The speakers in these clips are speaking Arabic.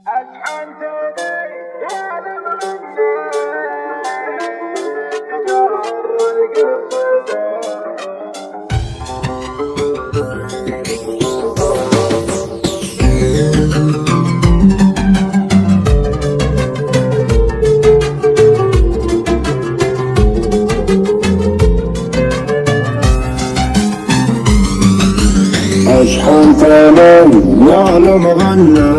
أشحن ثمن يعلم غنى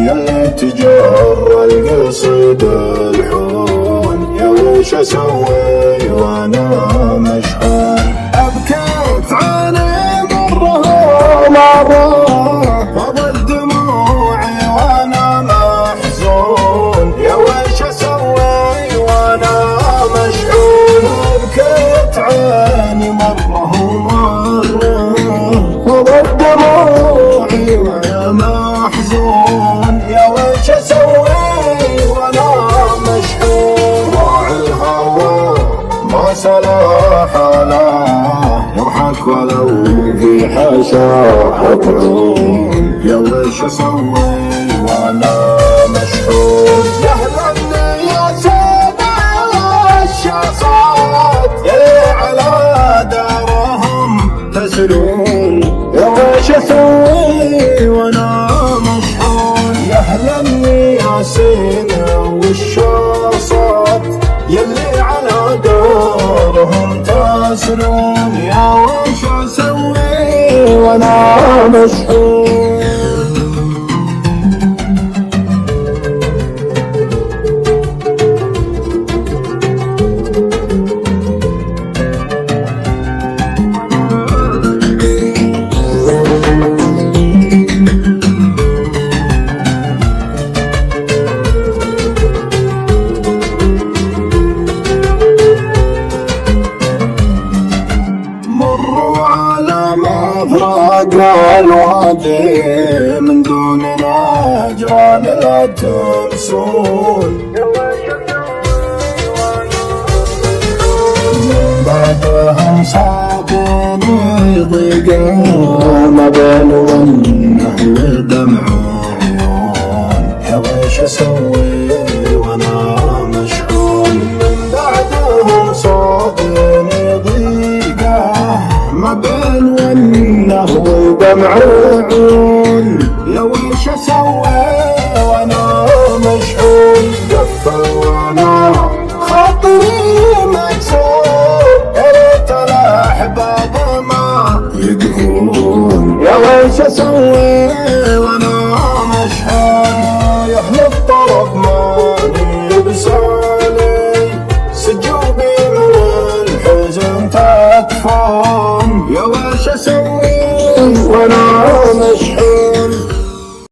يلا تجر القصيد الحون، يا وش اسوي وانا مشحون؟ ابكيت عيني مرة فضل دموعي وانا محزون، يا وش اسوي وانا مشحون؟ ابكيت عيني مرة فضل دموعي وانا محزون، يا وش اسوي وانا مشحون؟ راعي الهوى ما سلا حاله يضحك ولو في حشاه طعون، يا وش اسوي وانا مشحون؟ يهلا يا سادة الشاصات يلي على دارهم تسلون، يا وش اسوي وانا مشحون؟ يهلا يا سينا والشاصات يلي على دارهم تسلون، يا وش اسوي وانا مشحون؟ أفراق الوادي من دون الأجران لا تنسون، بعدهم صابني ضيقا ما بين ونه ودمع عيون، يا وش اسوي وانا مشحون؟ من بعدهم صابني ضيقا ما بين ونه ودمع عيون، يا وش اسوي وانا مشحون؟ قفل وانا خاطري مكسور، يا ريت الاحباب ما يقهون، يا وش اسوي وانا مشحون؟ يحلى الطرب ماني بسالي سجوبي من الحزن تكفون، يا وش اسوي وانا مشحون؟